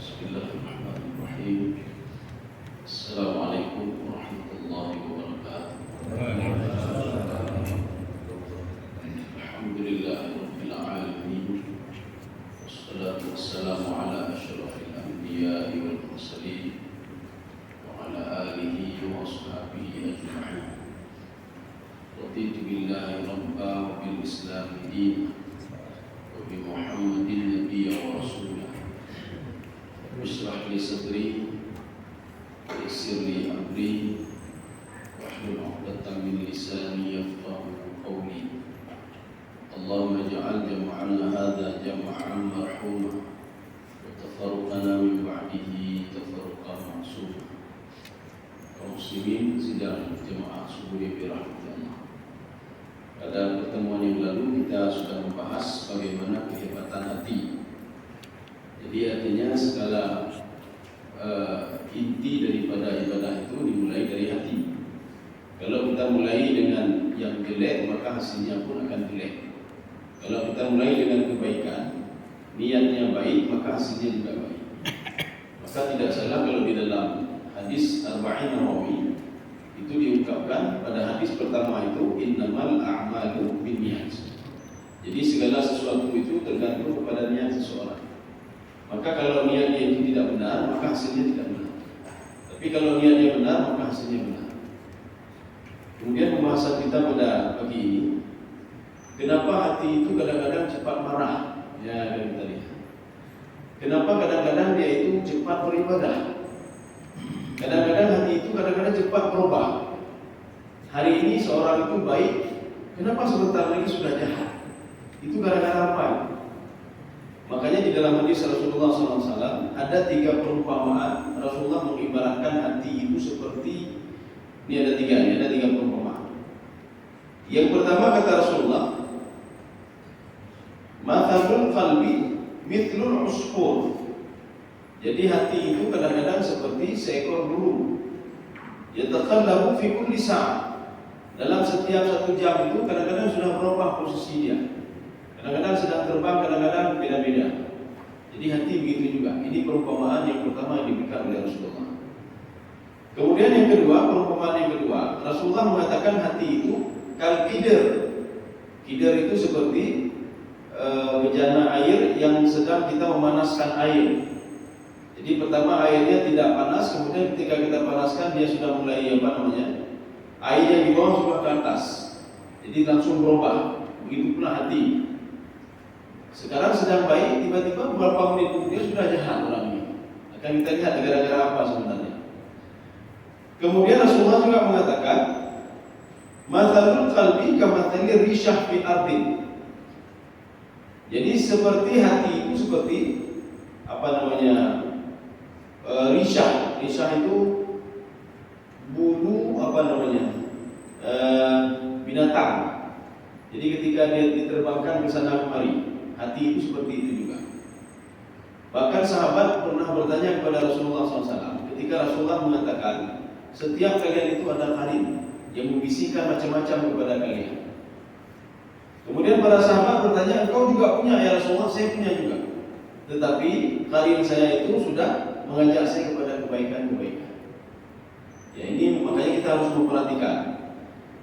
Bismillahirrahmanirrahim. Assalamualaikum warahmatullahi wabarakatuh. Alhamdulillahirabbil alamin. Wassalatu wassalamu ala asyrafil anbiya'i wal mursalin wa ala alihi wa ashabihi ajma'in. Raditu billahi rabba wa bil islami dinan wa bi Muhammadin nabiyyan wa rasulah. Ishrah li sadri wa yassir li amri wahlul 'uqdatam min lisani yafqahu qawli. Allahumma ij'al jam'ana hadha jam'an marhuma wa tafarruqana min ba'dihi tafarruqan ma'suma. Kaum muslimin sidang jemaah subuh bi rahmatillah. Pada pertemuan yang lalu kita sudah membahas bagaimana kehebatan hati. Jadi artinya segala inti daripada ibadah itu dimulai dari hati. Kalau kita mulai dengan yang jelek, maka hasilnya pun akan jelek. Kalau kita mulai dengan kebaikan, niatnya baik, maka hasilnya juga baik. Maka tidak salah kalau di dalam hadis Arba'in Nawawi itu diungkapkan pada hadis pertama itu innamal a'malu binniyat. Jadi segala sesuatu itu tergantung kepada niat seseorang. Maka kalau niatnya itu tidak benar, maka hasilnya tidak benar. Tapi kalau niatnya benar, maka hasilnya benar. Kemudian pembahasan kita pada pagi ini, kenapa hati itu kadang-kadang cepat marah? Ya, kan kita lihat. Kenapa kadang-kadang dia itu cepat beribadah? Kadang-kadang hati itu kadang-kadang cepat berubah. Hari ini seorang itu baik, kenapa sebentar lagi sudah jahat? Itu gara-gara apa? Makanya di dalam hadis Rasulullah SAW ada 3 perumpamaan. Rasulullah mengibaratkan hati itu seperti, ini ada 3 perumpamaan. Yang pertama kata Rasulullah, mathalul qalbi mithlul usfur. Jadi hati itu kadang-kadang seperti seekor burung. Yataqallabu fi kulli sa'. Dalam setiap 1 jam itu kadang-kadang sudah berubah posisi dia. Kadang-kadang sedang terbang, kadang-kadang beda-beda. Jadi hati begitu juga. Ini perumpamaan yang pertama yang diberikan oleh Rasulullah. Kemudian yang kedua, perumpamaan yang kedua, Rasulullah mengatakan hati itu kal qidr. Qidr itu seperti bejana air yang sedang kita memanaskan air. Jadi pertama airnya tidak panas, kemudian ketika kita panaskan dia sudah mulai air yang di bawah sudah ke atas. Jadi langsung berubah. Begitu pula hati. Sekarang sedang baik, tiba-tiba beberapa menit kemudian sudah jahat orang ini. Akan kita lihat gara-gara apa sebenarnya. Kemudian Rasulullah juga mengatakan, mathalul qalbi kamathalir rishah fi ardin. Jadi seperti hati itu seperti rishah. Rishah itu bulu binatang. Jadi ketika dia diterbangkan ke sana kemari, hati itu seperti itu juga. Bahkan sahabat pernah bertanya kepada Rasulullah SAW ketika Rasulullah mengatakan setiap kalian itu ada qarin yang membisikkan macam-macam kepada kalian. Kemudian para sahabat bertanya, engkau juga punya ya Rasulullah? Saya punya juga. Tetapi qarin saya itu sudah mengajak saya kepada kebaikan-kebaikan. Ya ini makanya kita harus memperhatikan.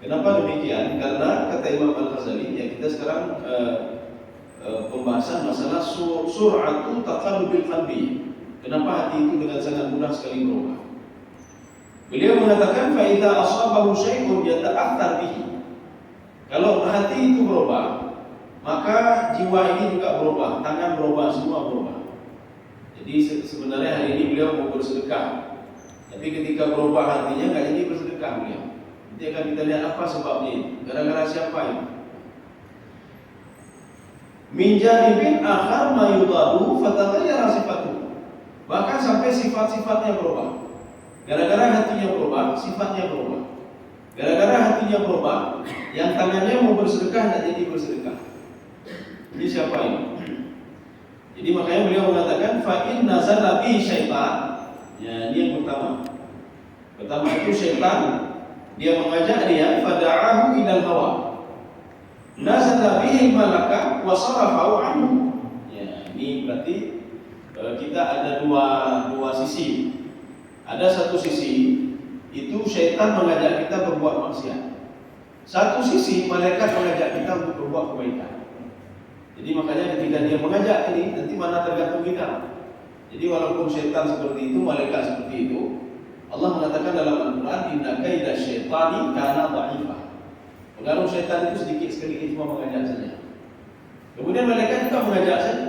Kenapa demikian? Karena kata Imam Al-Ghazali, ya kita sekarang pembahasan masalah sur'atu taqallubil qalbi. Kenapa hati itu dengan sangat mudah sekali berubah? Beliau mengatakan fa idza asabahu syai'un yata'athar bihi. Kalau hati itu berubah, maka jiwa ini juga berubah, tangan berubah, semua berubah. Jadi sebenarnya hari ini beliau mau bersedekah, tapi ketika berubah hatinya enggak jadi bersedekah beliau. Nanti akan kita lihat apa sebabnya. Gara-gara siapa ini? Min janibin akhar ma yudadu fataghayyara sifatuhu. Bahkan sampai sifat-sifatnya berubah. Gara-gara hatinya berubah, sifatnya berubah. Gara-gara hatinya berubah, yang tangannya mau bersedekah tidak jadi bersedekah. Ini siapa ini? Jadi makanya beliau mengatakan fa in nazala bi syaitan. Ya, ini yang pertama. Pertama itu syaitan, dia mengajak dia fada'ahu ilal hawa. Nazala bihi malaka wa sarafahu anhu. Ya, ini berarti kita ada dua sisi. Ada satu sisi itu syaitan mengajak kita berbuat maksiat. Satu sisi malaikat mengajak kita untuk berbuat kebaikan. Jadi makanya ketika dia mengajak ini, nanti mana tergantung kita. Jadi walaupun syaitan seperti itu, malaikat seperti itu, Allah mengatakan dalam Al-Quran, inna kaida syaitani kana dha'ifah. Pengaruh syaitan itu sedikit sekali, cuma mengajak saja. Kemudian malaikat juga mengajak saja.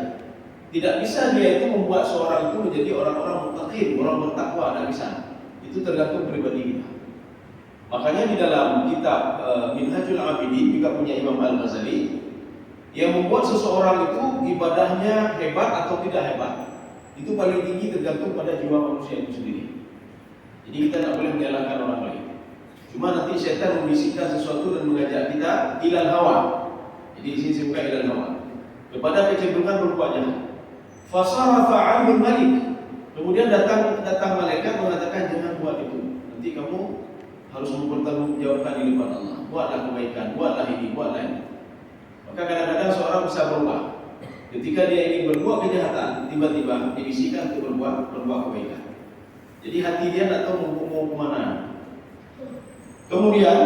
Tidak bisa dia itu membuat seorang itu menjadi orang-orang muttaqin, orang bertakwa, tidak bisa. Itu tergantung pribadi kita. Makanya di dalam kitab Minhajul Abidin juga punya Imam Al-Ghazali, yang membuat seseorang itu ibadahnya hebat atau tidak hebat, itu paling tinggi tergantung pada jiwa manusia itu sendiri. Jadi kita tidak boleh menyalahkan orang lain. Cuma nanti syaitan membisikkan sesuatu dan mengajak kita ilal hawa. Jadi di sini bukan ilal hawa, kepada kecenderungan berbuat jahat. Fasarafa 'anhu malik. Kemudian datang malaikat mengatakan jangan buat itu. Nanti kamu harus mempertanggungjawabkan di depan Allah. Buatlah kebaikan, buatlah ini, buatlah ini. Maka kadang-kadang seorang bisa berubah. Ketika dia ingin berbuat kejahatan, tiba-tiba dibisikkan untuk berbuat kebaikan. Jadi hati dia tak tahu mau kemana. Kemudian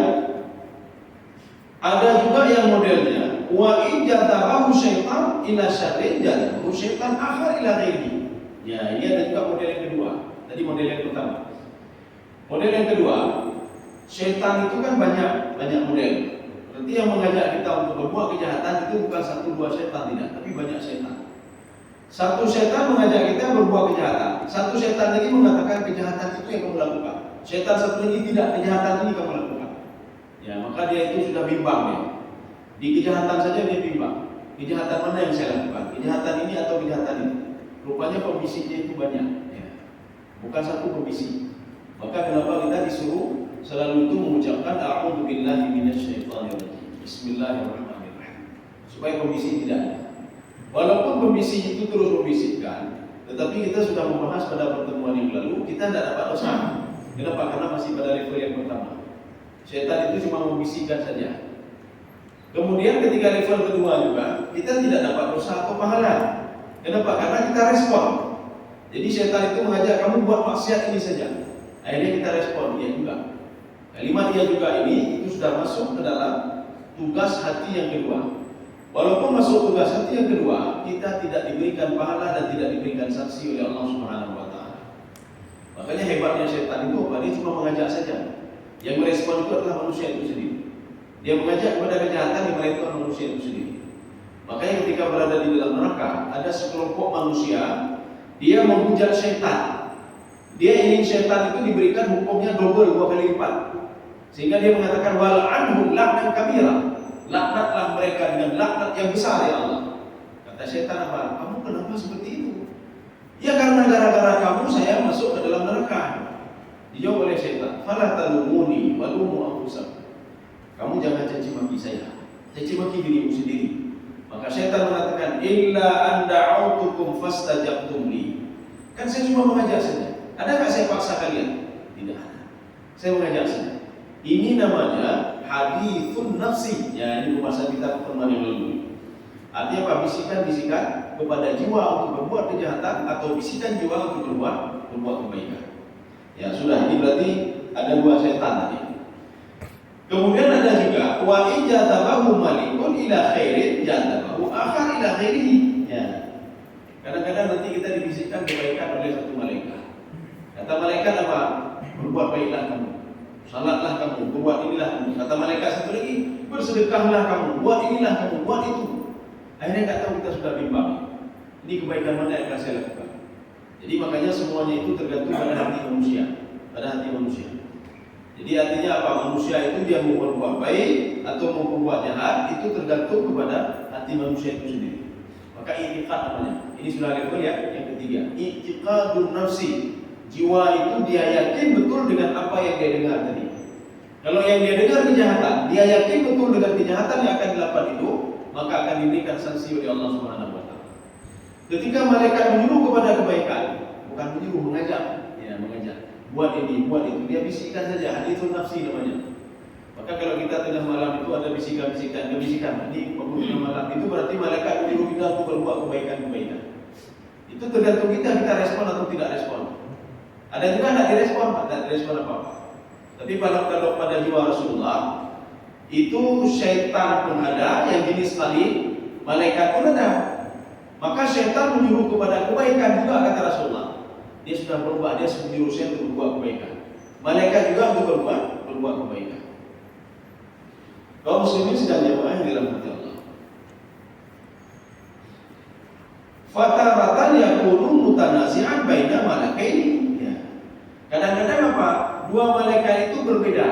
ada juga yang modelnya wa in jatabahu syaitan ila syarrin jatabahu syaitan akhar ila ghairi. Ya, ini ada juga model yang kedua. Tadi model yang pertama. Model yang kedua, syaitan itu kan banyak model. Berarti yang mengajak kita untuk berbuat kejahatan itu bukan satu dua syaitan, tidak, tapi banyak syaitan. Satu syaitan mengajak kita berbuat kejahatan. Satu syaitan lagi mengatakan kejahatan itu yang kamu lakukan. Syaitan satu lagi tidak, kejahatan ini kamu lakukan. Ya, maka dia itu sudah bimbang ya. Di kejahatan saja dia bimbang. Kejahatan mana yang saya lakukan? Kejahatan ini atau kejahatan ini? Rupanya pembisiknya itu banyak ya. Bukan satu pembisik. Maka kenapa kita disuruh selalu itu mengucapkan a'udzu billahi minasyaitonir rajim. Bismillahirrahmanirrahim. Supaya pembisik tidak ada. Walaupun pembisik itu terus membisikkan, tetapi kita sudah membahas pada pertemuan yang lalu, kita tidak dapat dosa. Kenapa? Karena masih pada level yang pertama. Syaitan itu cuma membisikkan saja. Kemudian ketika level kedua juga, kita tidak dapat dosa atau pahala. Kenapa? Karena kita respon. Jadi syaitan itu mengajak kamu buat maksiat ini saja. Akhirnya kita respon, dia juga. Kalimat dia juga ini itu sudah masuk ke dalam tugas hati yang kedua. Walaupun masuk tugas hati yang kedua, kita tidak diberikan pahala dan tidak diberikan sanksi oleh Allah Subhanahu wa taala. Makanya hebatnya syaitan itu apa? Dia cuma mengajak saja. Yang merespon itu adalah manusia itu sendiri. Dia mengajak kepada kejahatan yang merespon manusia itu sendiri. Makanya ketika berada di dalam neraka, ada sekelompok manusia, dia menghujat syaitan. Dia ingin syaitan itu diberikan hukumnya double, 2 kali lipat. Sehingga dia mengatakan wal anhum la'nan kabira. Laknatlah mereka dengan laknat yang besar ya Allah. Kata syaitan apa? Kamu kenapa seperti itu? Ya karena gara-gara kamu saya masuk ke dalam neraka. Dijawab oleh syaitan, fala talumuni walumu anfusakum. Kamu jangan caci maki saya, caci maki dirimu sendiri. Maka syaitan mengatakan, illa an da'autukum fastajabtum li. Kan saya cuma mengajak saja. Adakah saya paksa kalian? Tidak ada. Saya mengajak saja. Ini namanya hadithun nafsi. Ya, ini pembahasan kita pertemuan yang lalu. Artinya apa? Bisikan-bisikan kepada jiwa untuk berbuat kejahatan atau bisikan jiwa untuk berbuat kebaikan. Ya sudah, ini berarti ada 2 setan tadi. Kemudian ada juga wa ijatabahu malikun ila khairin jatabahu akhar ila khairihi. Ya. Kadang-kadang nanti kita dibisikkan kebaikan oleh satu malaikat. Kata malaikat apa? Berbuat baiklah kamu, salatlah kamu, berbuat inilah kamu. Kata malaikat satu lagi, bersedekahlah kamu, buat inilah kamu, buat itu. Akhirnya nggak tahu, kita sudah bimbang. Ini kebaikan mana yang akan saya lakukan? Jadi makanya semuanya itu tergantung pada hati manusia, pada hati manusia. Jadi artinya apa? Manusia itu dia mau berbuat baik atau mau berbuat jahat, itu tergantung kepada hati manusia itu sendiri. Maka i'tiqad namanya. Ini sudah level ya, yang ketiga. I'tiqadun nafsi. Jiwa itu dia yakin betul dengan apa yang dia dengar tadi. Kalau yang dia dengar kejahatan, dia yakin betul dengan kejahatan yang akan dilakukan itu, maka akan diberikan sanksi oleh Allah Subhanahu wa taala. Ketika malaikat menyuruh kepada kebaikan, bukan menyuruh, mengajak, ya mengajak. Buat ini, buat itu, dia bisikkan saja, hadithun nafsi namanya. Maka kalau kita tengah malam itu ada bisikan-bisikan, ini penghujung malam itu berarti malaikat menyuruh kita untuk berbuat kebaikan-kebaikan. Itu tergantung kita respon atau tidak respon. Ada juga tidak direspon apa-apa. Tapi kalau pada jiwa Rasulullah itu syaitan pun ada, yang jenis tadi, malaikat pun ada. Maka syaitan menyuruh kepada kebaikan juga, kata Rasulullah. Dia sudah berubah, dia menyuruh saya untuk berbuat kebaikan. Malaikat juga untuk berbuat kebaikan. Kaum muslimin sedang jamaah yang dirahmati Allah. Fataratan yakunu mutanazi'an baina malakaini. Ya. Kadang-kadang apa? Dua malaikat itu berbeda.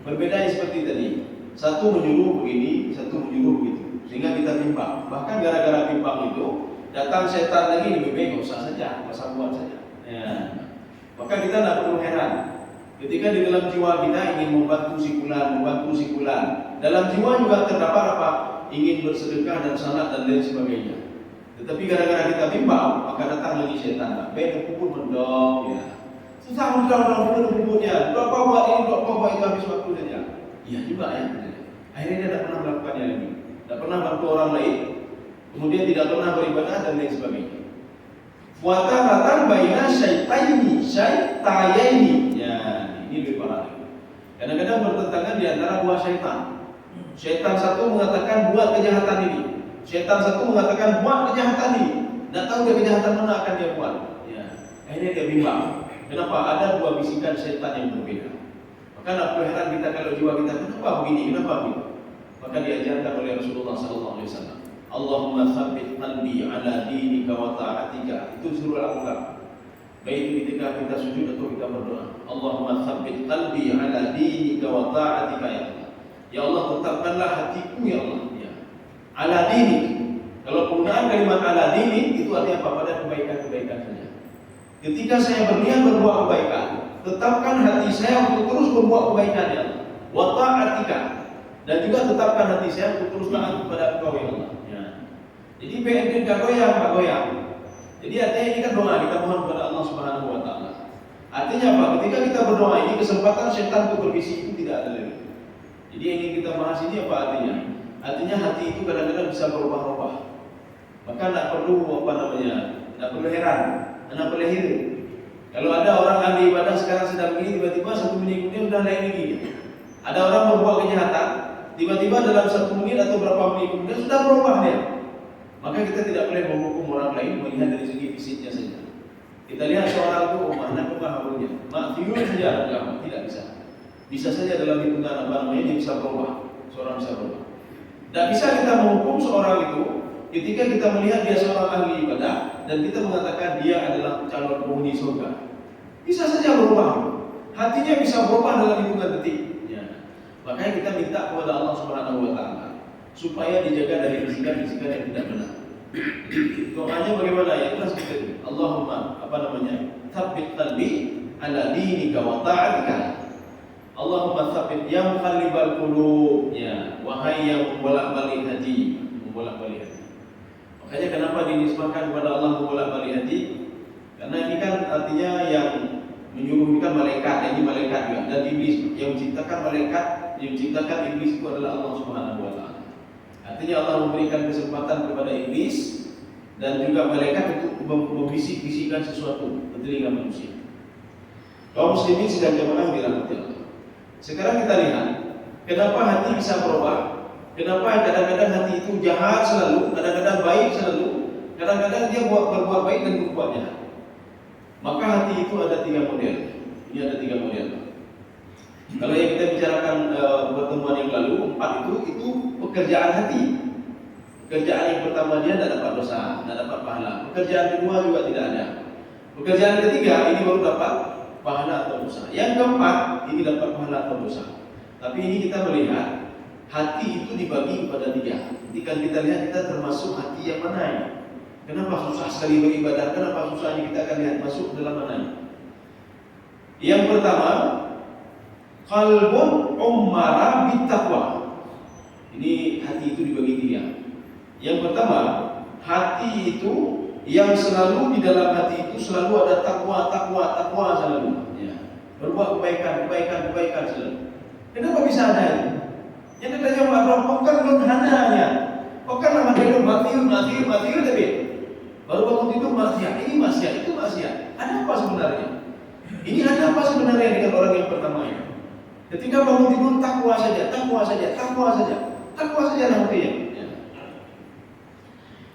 Berbeda seperti tadi. Satu menyuruh begini, satu menyuruh begitu. Sehingga kita bimbang. Bahkan gara-gara bimbang itu datang setan lagi, lebih baik usah saja, masa buat saja. Ya. Maka kita tidak perlu heran. Ketika di dalam jiwa kita ingin membantu si fulan. Dalam jiwa juga terdapat apa? Ingin bersedekah dan salat dan lain sebagainya. Tetapi gara-gara kita bimbang, maka datang lagi setan. Baik puput mendong, ya. Susah mendong puputnya. Berapa buat ini, berapa buat itu, habis waktu saja. Iya juga ya. Akhirnya dia tidak pernah melakukannya lagi. Tidak pernah bantu orang lain. Kemudian tidak pernah beribadah dan lain sebagainya. Wataratan baina syaitaini. Ya, ini lebih parah. Kadang-kadang bertentangan di antara dua syaitan. Syaitan satu mengatakan buat kejahatan ini. Syaitan satu mengatakan buat kejahatan ini. Tidak tahu dia kejahatan mana akan dia buat. Ya, akhirnya dia bimbang. Kenapa? Ada dua bisikan syaitan yang berbeda. Maka nak heran kita kalau jiwa kita, kenapa begini, kenapa begitu? Maka diajarkan oleh Rasulullah SAW. Allahumma tsabbit qalbi ala dinika wa ta'atika. Itu suruh lakukan. Baik ketika kita sujud atau kita berdoa. Allahumma tsabbit qalbi ala dinika wa ta'atika ya Allah. Ya Allah, tetapkanlah hatiku ya Allah. Ya. Ala dinik. Kalau penggunaan kalimat ala dinik itu artinya apa? Pada kebaikan-kebaikan saja. Ketika saya berniat berbuat kebaikan, tetapkan hati saya untuk terus berbuat kebaikan ya Allah. Wa ta'atika. Dan juga tetapkan hati saya untuk terus taat kepada Engkau ya Allah. Ya. Jadi PND gak goyang. Jadi artinya ini kan doa, kita mohon kepada Allah Subhanahu wa taala. Artinya apa? Ketika kita berdoa ini, kesempatan setan untuk berbisik itu tidak ada lagi. Jadi yang ingin kita bahas ini apa artinya? Artinya hati itu kadang-kadang bisa berubah-ubah. Maka tidak perlu tidak perlu heran, tidak perlu heran. Kalau ada orang ahli ibadah sekarang sedang begini, tiba-tiba 1 menit kemudian sudah lain lagi. Ada orang berbuat kejahatan, tiba-tiba dalam 1 menit atau berapa menit kemudian sudah berubah dia. Maka kita tidak boleh menghukum orang lain melihat dari segi fisiknya saja. Kita lihat seorang itu mana pemahamannya, maksimal saja agama tidak bisa. Bisa saja dalam hitungan dia bisa berubah. Seorang bisa berubah. Tidak bisa kita menghukum seorang itu ketika kita melihat dia seorang ahli ibadah dan kita mengatakan dia adalah calon penghuni surga. Bisa saja berubah. Hatinya bisa berubah dalam hitungan detik. Ya. Makanya kita minta kepada Allah Subhanahu wa taala supaya dijaga dari bisikan-bisikan yang tidak benar. Doanya bagaimana? Ya kita seperti Allahumma tsabbit qalbi ala dinika wa ta'atika. Allahumma tsabbit ya muqallibal qulub, ya wahai yang membolak-balik hati. Makanya kenapa dinisbahkan kepada Allah membolak-balik hati? Karena ini kan artinya yang menyuruh kita malaikat, ini malaikat juga, dan iblis yang menciptakan malaikat, yang menciptakan iblis itu adalah Allah Subhanahu wa taala. Artinya Allah memberikan kesempatan kepada iblis dan juga malaikat untuk membisik-bisikkan sesuatu ke telinga manusia. Kaum muslimin sedang jamaah dirahmati Allah. Sekarang kita lihat kenapa hati bisa berubah. Kenapa kadang-kadang hati itu jahat selalu, kadang-kadang baik selalu, kadang-kadang dia berbuat baik dan berbuat jahat. Maka hati itu ada 3 model. Ini ada 3 model. Kalau yang kita bicarakan pertemuan yang lalu 4 itu pekerjaan hati. Pekerjaan yang pertama dia tidak dapat dosa, tidak dapat pahala. Pekerjaan kedua juga tidak ada. Pekerjaan ketiga ini baru dapat pahala atau dosa. Yang keempat ini dapat pahala atau dosa. Tapi ini kita melihat hati itu dibagi kepada 3. Ketika kita lihat kita termasuk hati yang mana ini? Kenapa susah sekali beribadah? Kenapa susahnya kita akan lihat masuk dalam mana ini? Yang pertama, qalbun ummara bittaqwa. Ini hati itu dibagi 3. Yang pertama, hati itu yang selalu di dalam hati itu selalu ada takwa selalu. Ya. Berbuat kebaikan selalu. Kenapa bisa ada ini? Yang kita jawab, bukan hananya. Bukan nama hidup mati tapi baru bangun itu maksiat, ini maksiat, itu maksiat. Ada apa sebenarnya? Ini ada apa sebenarnya dengan orang yang pertama ini? Ketika bangun tidur takwa saja, takwa saja, takwa saja, takwa saja nantinya. Ya.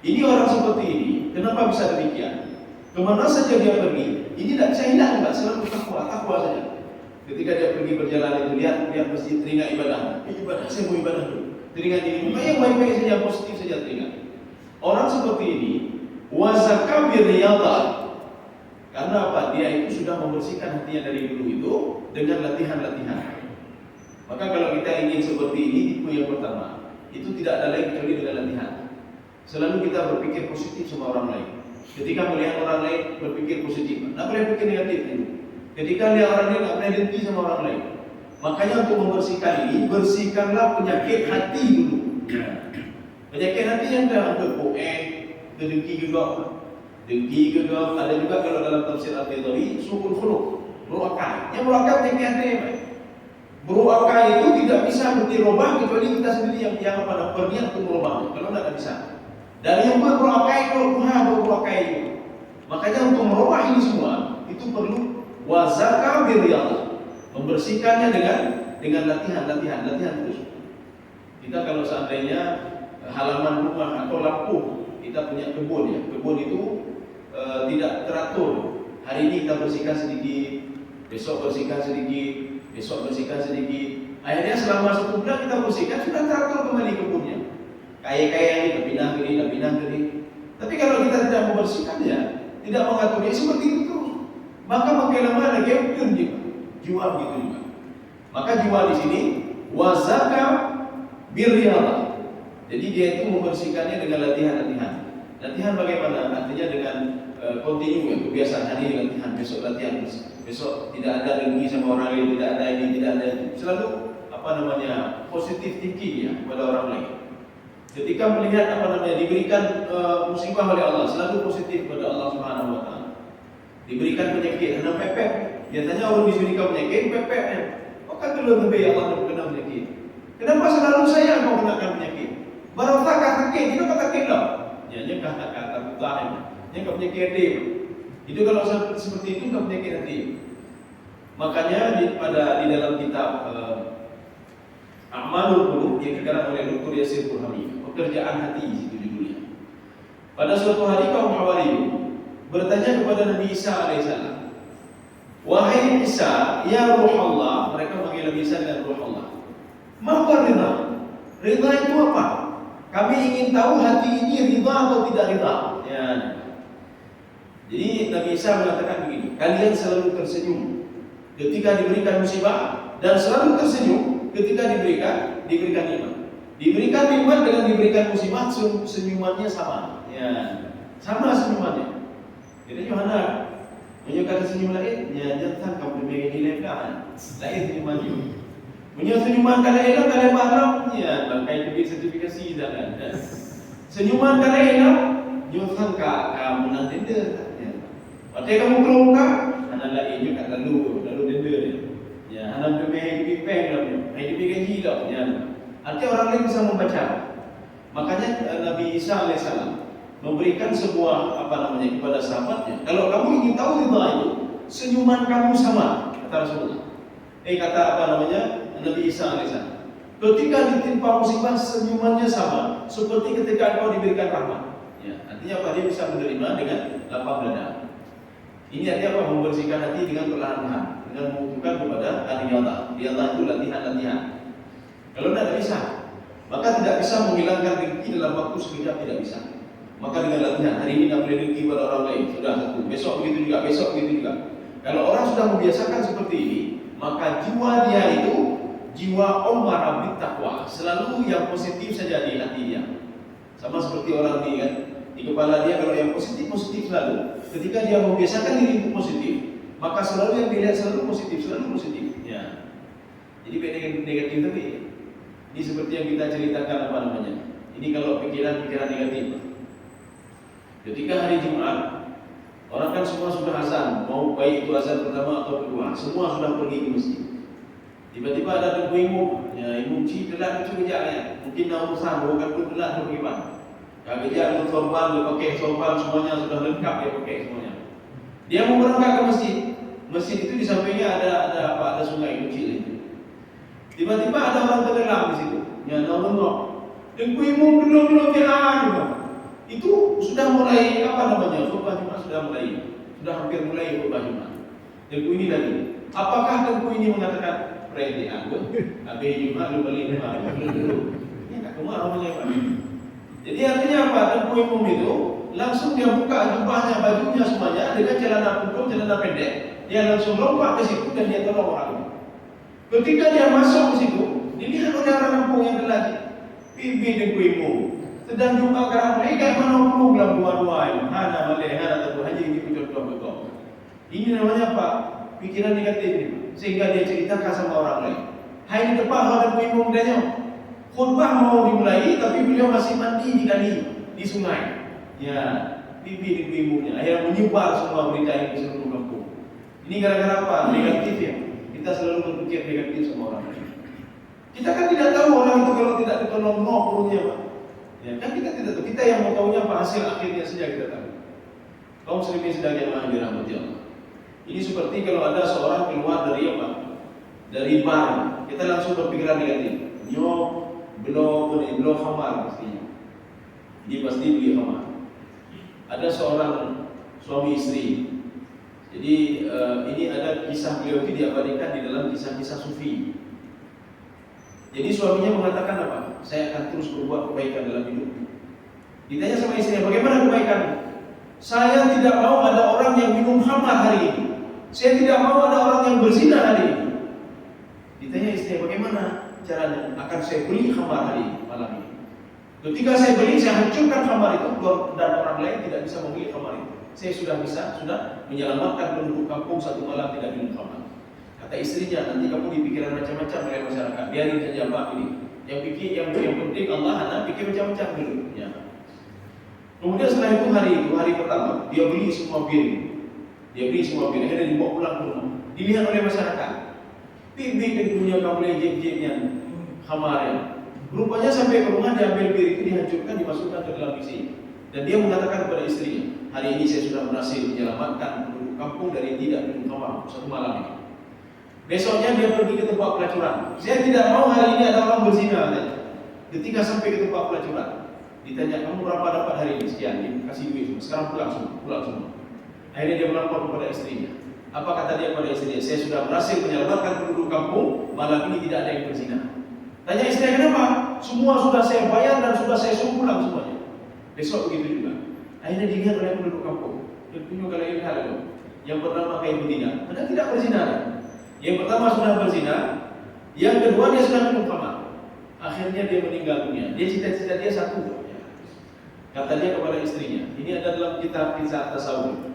Ini orang seperti ini, kenapa bisa demikian? Kemana saja dia pergi, ini tidak bisa hilang, enggak selalu takwa, takwa saja. Ketika dia pergi berjalan itu lihat masjid, teringat ibadah. Ibadah, saya mau ibadah dulu. Teringat ini, yang baik-baik saja, positif saja teringat. Orang seperti ini, wazaka birriyadhah. Karena apa? Dia itu sudah membersihkan hatinya dari dulu itu dengan latihan-latihan. Maka kalau kita ingin seperti ini, tipe yang pertama, itu tidak ada lain kecuali dengan latihan. Selalu kita berpikir positif sama orang lain. Ketika melihat orang lain berpikir positif, tidak boleh berpikir negatif itu. Ketika lihat orang lain, tidak boleh dengki sama orang lain. Makanya untuk membersihkan ini, bersihkanlah penyakit hati dulu. Penyakit hati yang dah dengki juga. Dengki juga. Ada juga kalau dalam tafsir Al-Baydawi, su'ul khuluq, buruk akal. Yang buruk akal penyakit hati. Buruk akal itu tidak bisa dirubah kecuali kita sendiri yang berniat untuk merubahnya. Kalau tidak bisa. Dan yang buruk akal itu buruk akal itu. Makanya untuk merubah ini semua itu perlu wazaka birriyadhah. Membersihkannya dengan latihan terus. Kita kalau seandainya halaman rumah atau lampu, kita punya kebun ya. Kebun itu tidak teratur. Hari ini kita bersihkan sedikit, besok bersihkan sedikit, besok bersihkan sedikit. Akhirnya selama 1 bulan kita bersihkan, sudah teratur kembali kebunnya. Kayak ini pindah ke ini. Tapi kalau kita tidak membersihkannya, tidak mengaturnya seperti itu terus, maka makin lama lagi pun jual gitu juga. Maka jual di sini wazaka birriyadhah. Jadi dia itu membersihkannya dengan latihan. Latihan bagaimana? Artinya dengan continue, kebiasaan hari latihan, besok latihan, besok tidak ada dengki sama orang lain, tidak ada ini, tidak ada itu. Selalu positive thinking ya kepada orang lain. Ketika melihat diberikan musibah oleh Allah, selalu positif kepada Allah Subhanahu wa taala. Diberikan penyakit, ada pepek. Biasanya orang diberikan penyakit, pepeknya. Maka belum lebih Allah kena penyakit. Kenapa selalu saya mau kenakan penyakit? Baru tak sakit, itu kata kita. Ya, ini kata bukan. Ini kata penyakit hati. Itu kalau seperti itu kata penyakit hati. Makanya di dalam kitab A'malul Qulub yang dikarang oleh Dr. Yasir Burhami, pekerjaan hati itu judulnya. Pada suatu hari kaum Hawariyun bertanya kepada Nabi Isa alaihissalam, wahai Isa, ya Ruh Allah, mereka memanggil Nabi Isa dengan Ruh Allah. Maka ridha itu apa? Kami ingin tahu hati ini ridha atau tidak ridha. Ya. Jadi Nabi Isa mengatakan begini, kalian selalu tersenyum ketika diberikan musibah dan selalu tersenyum ketika diberikan nikmat. Diberikan nikmat dengan diberikan musibah, senyumannya sama. Ya, sama senyumannya. Jadi Yohana menyukai senyum lain, ya jangan kamu demikian dilekan. Lain senyumannya. Punya senyuman kalau enak kalau barang, ya bangkai duit sertifikasi dan senyuman kalau enak, jangan kamu nanti deh. Waktu kamu keluar, anak lain juga lalu dender. Ya, anak demi pipeng lah, hidup gaji lah. Ya, artinya orang lain bisa membaca. Makanya Nabi Isa alaihissalam memberikan sebuah kepada sahabatnya. Kalau kamu ingin tahu ridha itu, senyuman kamu sama, kata Rasulullah. Nabi Isa alaihissalam. Ketika ditimpa musibah, senyumannya sama, seperti ketika engkau diberikan rahmat. Ya, artinya apa? Dia bisa menerima dengan lapang dada. Ini artinya apa? Membersihkan hati dengan perlahan-lahan, dengan membutuhkan kepada riyadhah. Riyadhah itu latihan. Kalau tidak bisa, maka tidak bisa menghilangkan dengki dalam waktu sekejap, tidak bisa. Maka dengan latihan, hari ini tidak boleh dengki pada orang lain, sudah satu. Besok begitu juga. Kalau orang sudah membiasakan seperti ini, maka jiwa dia itu jiwa Umar bin Taqwa, selalu yang positif saja di hati dia. Sama seperti orang ini kan, di kepala dia kalau yang positif selalu. Ketika dia membiasakan diri untuk positif, maka selalu yang dilihat selalu positif. Ya. Jadi beda dengan negatif tapi ini seperti yang kita ceritakan Ini kalau pikiran negatif. Ketika hari Jumat, orang kan semua sudah azan, mau baik itu azan pertama atau kedua, semua sudah pergi ke masjid. Tiba-tiba ada imam, imam telat itu kejaknya. Mungkin nak urusan, bukan pun telat berkibat. Kagak dia sorban, dia pakai sorban semuanya sudah lengkap, dia pakai semuanya. Dia mau berangkat ke masjid. Masjid itu di sampingnya ada sungai kecil itu. Tiba-tiba ada orang tenggelam di situ. Ya Allah. Dan kuimu belum juga. Itu sudah mulai khutbah Jumat sudah hampir mulai khutbah Jumat. Tengku ini lagi. Apakah tengku ini mengatakan berhenti aku? Habis Jumat lu balik rumah dulu. Ini tak kemana namanya Pak. Jadi artinya apa? Tengku imam itu langsung dia buka jubahnya, bajunya semuanya dengan celana punggung, celana pendek. Dia langsung lompat ke situ dan dia tolong orang itu. Ketika dia masuk ke situ, dilihat oleh orang kampung yang lagi. Bibi tengku imam. Sedang jumpa kerana mereka mana perlu dalam dua-dua ini. Hana malih, hana tabu haji ini betul-betul. Ini namanya apa? Pikiran negatif ini. Sehingga dia ceritakan sama orang lain. Hai di depan ada imam dia. Khutbah mau dimulai, tapi beliau masih mandi di kali di sungai. Ya, pipi di imamnya. Akhirnya menyebar semua berita ini ke seluruh kampung. Ini gara-gara apa? Negatif ya. Kita selalu berpikir negatif sama orang lain. Kita kan tidak tahu orang itu kalau tidak ditolong perutnya Pak. Ya, kan kita tidak tahu. Kita yang mau tahunya apa hasil akhirnya saja kita tahu. Kaum muslimin sedang jamaah dirahmati Allah. Ini seperti kalau ada seorang keluar dari apa? Dari bar, kita langsung berpikiran negatif. Belum khamar pastinya. Dia pasti beli khamar. Ada seorang suami istri. Jadi ini ada kisah beliau itu diabadikan di dalam kisah-kisah sufi. Jadi suaminya mengatakan apa? Saya akan terus berbuat kebaikan dalam hidup. Ditanya sama istrinya, bagaimana kebaikan? Saya tidak mau ada orang yang minum khamar hari ini. Saya tidak mau ada orang yang berzina hari ini. Ditanya istrinya, bagaimana caranya? Akan saya beli khamar hari ini, malam ini. Ketika saya beli, saya hancurkan khamar itu dan orang lain tidak bisa membeli khamar itu. Saya sudah menyelamatkan penduduk kampung satu malam tidak minum khamar. Kata istrinya, nanti kamu dipikiran macam-macam oleh masyarakat. Biarin saja Pak ini. Yang penting Allah anak pikir macam-macam dulu. Ya. Kemudian setelah itu hari pertama dia beli semua bir. Akhirnya dibawa pulang ke rumah. Dilihat oleh masyarakat. Bibi tentunya kamu boleh jeb-jebnya khamarnya. Rupanya sampai ke rumah diambil bir itu dihancurkan dimasukkan ke dalam isi. Dan dia mengatakan kepada istrinya, hari ini saya sudah berhasil menyelamatkan penduduk kampung dari tidak minum khamar satu malam ini. Besoknya dia pergi ke tempat pelacuran. Saya tidak mau hari ini ada orang berzina. Ketika sampai ke tempat pelacuran, ditanya kamu berapa dapat hari ini? Sekian, dikasih duit semua. Sekarang pulang semua. Akhirnya dia melapor kepada istrinya. Apa kata dia kepada istrinya? Saya sudah berhasil menyelamatkan penduduk kampung. Malam ini tidak ada yang berzina. Tanya istrinya kenapa? Semua sudah saya bayar dan sudah saya suruh pulang semuanya. Besok begitu juga. Akhirnya dilihat oleh penduduk kampung. Dia tunjuk kalau ini hal itu. Yang pertama kayak berzina. Padahal tidak berzina. Yang pertama sudah berzina, yang kedua dia sudah minum khamar. Akhirnya dia meninggal dunia. Dia cita-cita dia satu. Kata dia kepada istrinya, ini ada dalam kitab kisah tasawuf.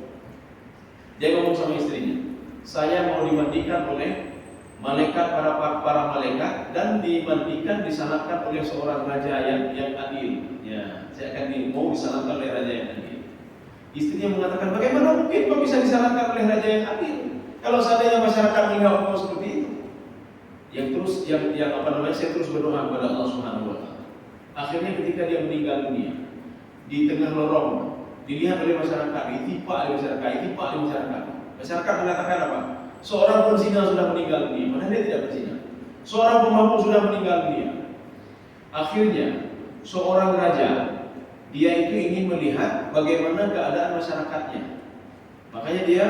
Dia ngomong sama istrinya, saya mau dimandikan oleh malaikat para malaikat dan dimandikan disalahkan oleh seorang raja yang adil. Ya, saya akan mau disalahkan oleh raja yang adil. Istrinya mengatakan, bagaimana mungkin kau bisa disalahkan oleh raja yang adil? Kalau seandainya masyarakat melihat kau seperti itu, saya terus berdoa kepada Allah Subhanahu Wa Taala. Akhirnya ketika dia meninggal dunia di tengah lorong, dilihat oleh masyarakat, itipak oleh masyarakat. Masyarakat mengatakan apa? Seorang penzina sudah meninggal dunia, padahal dia tidak berzina. Seorang pemabuk sudah meninggal dunia. Akhirnya seorang raja, dia itu ingin melihat bagaimana keadaan masyarakatnya. Makanya dia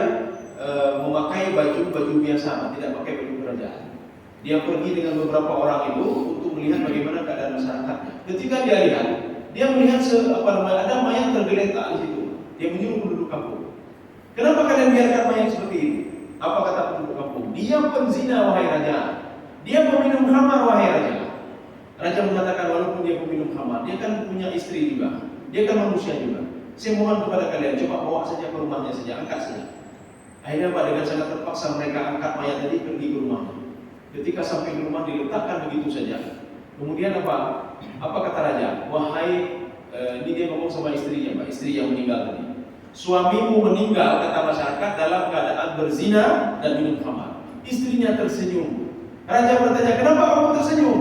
memakai baju biasa, tidak pakai baju kerajaan. Dia pergi dengan beberapa orang itu untuk melihat bagaimana keadaan masyarakatnya. Ketika dia lihat, dia melihat ada mayat tergeletak di situ. Dia menyuruh penduduk kampung, kenapa kalian biarkan mayat seperti ini? Apa kata penduduk kampung? Dia penzina wahai raja. Dia peminum khamar wahai raja. Raja mengatakan walaupun dia peminum khamar, dia kan punya istri juga. Dia kan manusia juga. Saya mohon kepada kalian, coba bawa saja ke rumahnya saja, angkat saja. Akhirnya Pak, dengan sangat terpaksa mereka angkat mayat tadi pergi ke rumahnya. Ketika sampai ke rumah diletakkan begitu saja. Kemudian apa kata raja? Wahai, ini dia ngomong sama istrinya, Pak, istri yang meninggal tadi. Suamimu meninggal, kata masyarakat, dalam keadaan berzina dan minum khamar. Istrinya tersenyum. Raja bertanya, kenapa kamu tersenyum?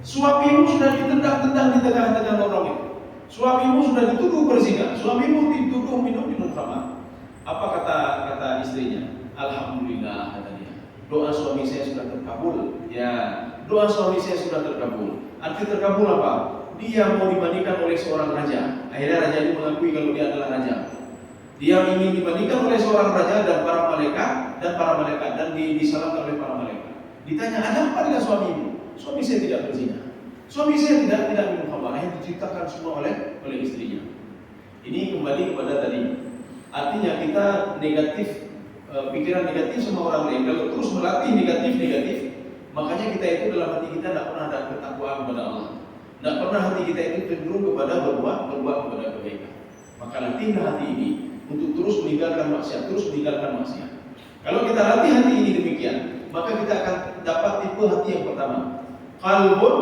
Suamimu sudah ditendang-tendang di tengah-tengah lorong itu. Suamimu sudah dituduh berzina, suamimu dituduh minum khamar. Apa kata istrinya? Alhamdulillah, kata dia. Doa suami saya sudah terkabul. Ya, doa suami saya sudah terkabul. Arti terkabul apa? Dia mau dimandikan oleh seorang raja. Akhirnya raja itu mengakui kalau dia adalah raja. Dia ingin dimandikan oleh seorang raja dan para malaikat dan disalamkan oleh para malaikat. Ditanya, ada apa dengan suamimu? Suami saya tidak berzina. Suami saya tidak minum khamar. Yang diceritakan semua oleh istrinya. Ini kembali kepada tadi. Artinya kita negatif, pikiran negatif sama orang lain. Kalau terus melatih negatif, makanya kita itu dalam hati kita tidak pernah ada ketakwaan kepada Allah. Tidak pernah hati kita itu cenderung kepada berbuat kepada kebaikan. Maka latihlah hati ini untuk terus meninggalkan maksiat. Kalau kita latih hati ini demikian, maka kita akan dapat tipe hati yang pertama. Qalbun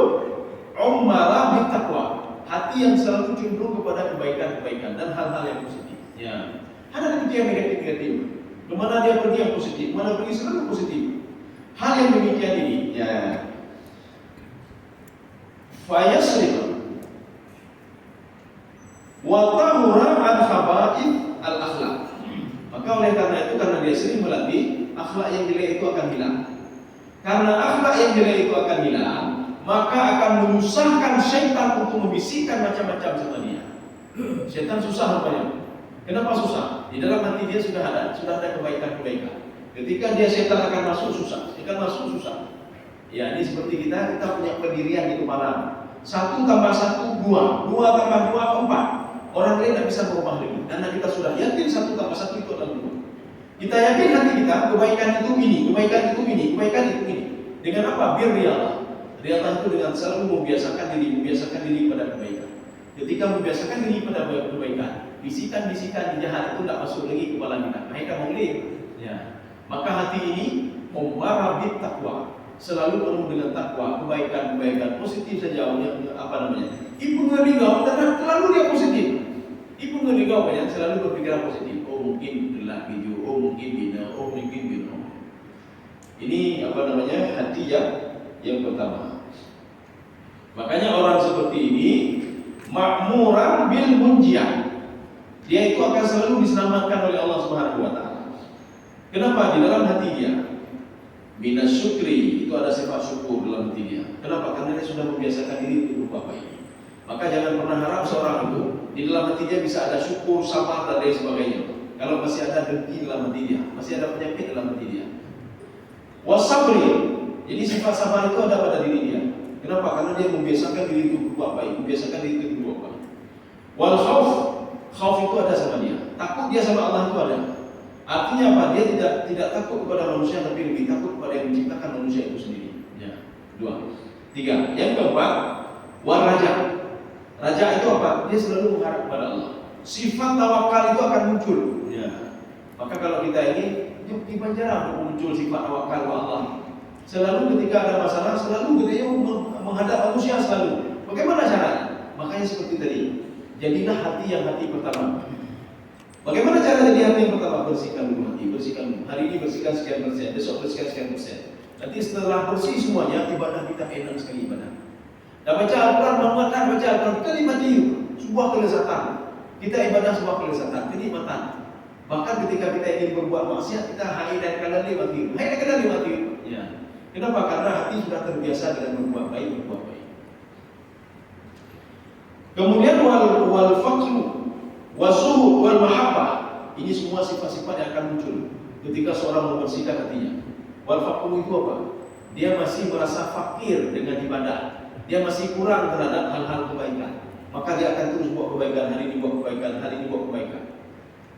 ummara bittaqwa. Hati yang selalu cenderung kepada kebaikan dan hal-hal yang positif. Ya. Ada yang negatif. Kemana dia pergi yang positif, kemana pergi selalu positif. Hal yang demikian ini, ya. Fayasrif wa tahura an khaba'ith al akhlaq. Maka oleh karena itu, karena dia sering melatih, akhlak yang jelek itu akan hilang. Karena akhlak yang jelek itu akan hilang, maka akan menyusahkan syaitan untuk membisikkan macam-macam sama dia. Syaitan susah rupanya. Kenapa susah? Di dalam hati dia sudah ada kebaikan. Ketika dia syaitan akan masuk susah. Ya, ini seperti kita punya pendirian di kepala. 1 tambah 1 2, 2 tambah 2 4. Orang lain tidak bisa berubah lagi. Karena kita sudah yakin 1 tambah 1 itu adalah 2. Kita yakin hati kita kebaikan itu ini. Dengan apa? Biar Riyadhah itu dengan selalu membiasakan diri pada kebaikan. Ketika membiasakan diri pada kebaikan, bisikan-bisikan jahat itu tidak masuk lagi ke kepala kita. Mereka mengalir. Ya. Maka hati ini ummara bittaqwa, selalu penuh dengan takwa, kebaikan positif saja. Ibu ngerigau karena selalu dia positif. Ibu ngerigau banyak selalu berpikiran positif. Oh mungkin gelap hijau, oh mungkin bina. Ini hati yang pertama. Makanya orang seperti ini makmuran bil munjiah. Dia itu akan selalu diselamatkan oleh Allah Subhanahu wa taala. Kenapa? Di dalam hati dia minas syukri, itu ada sifat syukur dalam hati dia. Kenapa? Karena dia sudah membiasakan diri untuk berbuat baik. Maka jangan pernah harap seorang itu di dalam hati dia bisa ada syukur, sabar dan lain sebagainya. Kalau masih ada dengki dalam hati dia, masih ada penyakit dalam hati dia. Wasabri, jadi sifat sabar itu ada pada diri dia. Kenapa? Karena dia membiasakan diri itu berbuat baik, Wal khauf itu ada sama dia. Takut dia sama Allah itu ada. Artinya apa? Dia tidak takut kepada manusia, tapi lebih takut kepada yang menciptakan manusia itu sendiri. Ya. 2, 3. Yang keempat, waraja. Raja itu apa? Dia selalu mengharap kepada Allah. Sifat tawakal itu akan muncul. Ya. Maka kalau kita ini jarang muncul sifat tawakal kepada Allah. Selalu ketika ada masalah, selalu kita menghadap manusia selalu. Bagaimana caranya? Makanya seperti tadi. Jadilah hati pertama. Bagaimana cara jadi hati yang pertama? Bersihkan dulu hati, Hari ini bersihkan sekian persen, besok bersihkan sekian persen. Nanti setelah bersih semuanya, ibadah kita enak sekali ibadah. Dan baca Al-Quran, baca Al-Quran, kita nikmati sebuah kelezatan. Kita ibadah sebuah kelezatan, kenikmatan. Bahkan ketika kita ingin berbuat maksiat, kita haidkan nikmati. Ya. Kenapa? Karena hati sudah terbiasa dengan berbuat baik. Kemudian wal faqru wasuhu wal mahabbah. Ini semua sifat-sifat yang akan muncul ketika seorang membersihkan hatinya. Wal faqru itu apa? Dia masih merasa fakir dengan ibadah. Dia masih kurang terhadap hal-hal kebaikan. Maka dia akan terus buat kebaikan, hari ini buat kebaikan.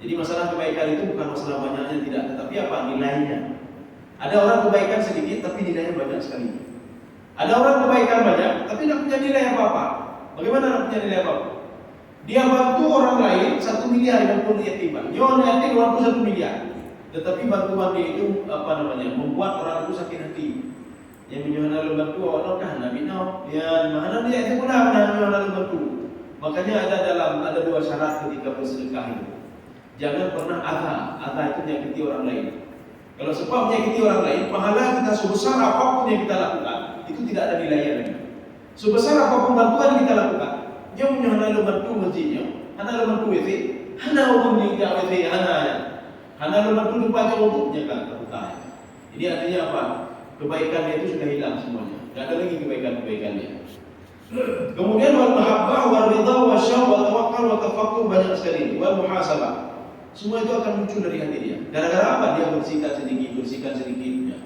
Jadi masalah kebaikan itu bukan masalah banyaknya, tidak, tetapi apa? Nilainya. Ada orang kebaikan sedikit tapi nilainya banyak sekali. Ada orang kebaikan banyak tapi tidak punya nilai apa-apa. Bagaimana tidak punya nilai apa-apa? Dia bantu orang lain 1 miliar bantu yatim. Nyawa yatim bantu 1 miliar. Tetapi bantuan dia itu membuat orang itu sakit hati. Yang menyuruh bantu awak kan Nabi Nuh. Ya, mana dia itu pula menyuruh bantu. Makanya ada 2 syarat ketika bersedekah itu. Jangan pernah adha itu menyakiti orang lain. Kalau sebab menyakiti orang lain, pahala kita sebesar apapun yang kita lakukan, itu tidak ada nilainya lagi. Sebesar apapun bantuan yang kita lakukan, Dia punya hana lebat tu masjidnya, hana lebat tu WC, hana orang ni dia WC hana ya. Hana lebat tu tempat jauh tu dia kan terbuka. Ini artinya apa? Kebaikannya itu sudah hilang semuanya. Tidak ada lagi kebaikan-kebaikannya. Kemudian wal mahabbah wal ridha wa syauq wa tawakkul wa tafakkur banyak sekali. Wal muhasabah. Semua itu akan muncul dari hati dia. Gara-gara apa? Dia bersihkan sedikitnya.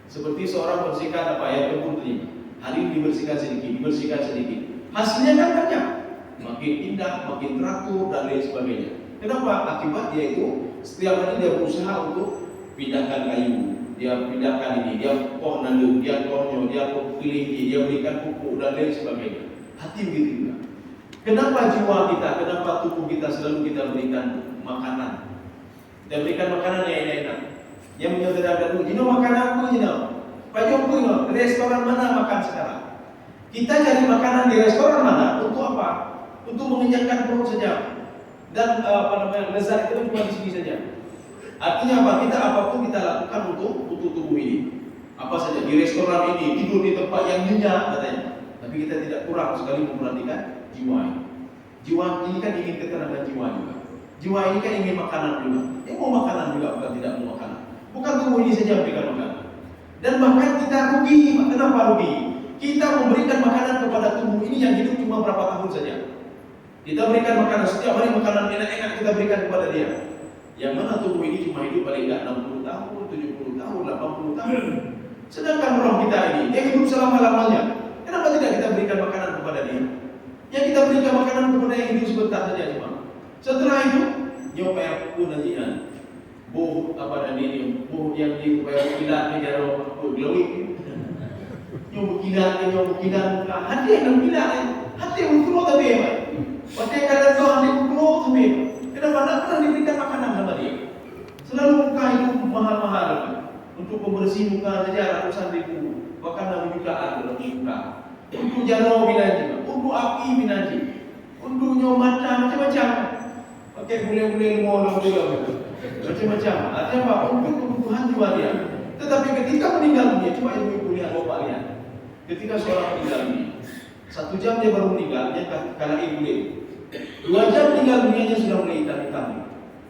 Seperti seorang bersihkan apa air kebun tadi. Hari ini dibersihkan sedikit. Hasilnya kan banyak. Makin indah, makin teratur dan lain sebagainya. Kenapa? Akibat dia itu setiap hari dia berusaha untuk pindahkan kayu. Dia pindahkan ini, dia pohon nandu, dia konyo, dia pilih, dia berikan pupuk dan lain sebagainya. Hati begitu juga. Kenapa jiwa kita, kenapa tubuh kita selalu kita berikan makanan? Kita berikan makanan yang enak-enak. Yang menyatakan dulu, ini makanan apa ini? Pak Joko ini, restoran mana makan sekarang? Kita cari makanan di restoran mana? Untuk apa? Untuk mengenyangkan perut saja. Dan lezat itu cuma di sini saja. Artinya apa? Kita apapun kita lakukan untuk tubuh ini. Apa saja di restoran ini, tidur di tempat yang nyenyak katanya. Tapi kita tidak kurang sekali memperhatikan jiwa ini. Jiwa ini kan ingin ketenangan jiwa juga. Jiwa ini kan ingin makanan juga. Dia mau makanan juga, bukan tidak mau makanan. Bukan tubuh ini saja memberikan makanan. Dan bahkan kita rugi. Kenapa rugi? Kita memberikan makanan kepada tubuh ini yang hidup cuma berapa tahun saja. Kita berikan makanan, setiap hari makanan enak-enak kita berikan kepada dia. Yang mana tubuh ini cuma hidup paling tidak 60 tahun, 70 tahun, 80 tahun. Sedangkan roh kita ini, dia hidup selama-lamanya. Kenapa tidak kita berikan makanan kepada dia? Yang kita berikan makanan kepada yang hidup sebentar saja cuma. Setelah itu, nyoba yang pun nantian. Buh apa dan ini, buh yang di kilat ni jaro glowing. Nyoba kilat, hati yang kilat, hati yang keluar tapi apa? Pakai kata doa dia keluar tapi. Kenapa tak pernah diberikan makanan sama dia? Selalu muka itu mahal-mahal untuk pembersih muka saja ratusan ribu, bahkan 6 jutaan dalam muka. Untuk jaro binaji, untuk api binaji, untuk nyomata macam-macam. Pakai bule-bule ngolong juga macam-macam. Artinya apa? Untuk kebutuhan jiwa dia. Tetapi ketika meninggal dunia, cuma ibu-ibu lihat, bapak lihat. Ketika seorang meninggal dunia, 1 jam dia baru meninggal, dia kala ibu dia. 2 jam meninggal dunianya sudah mulai hitam-hitam.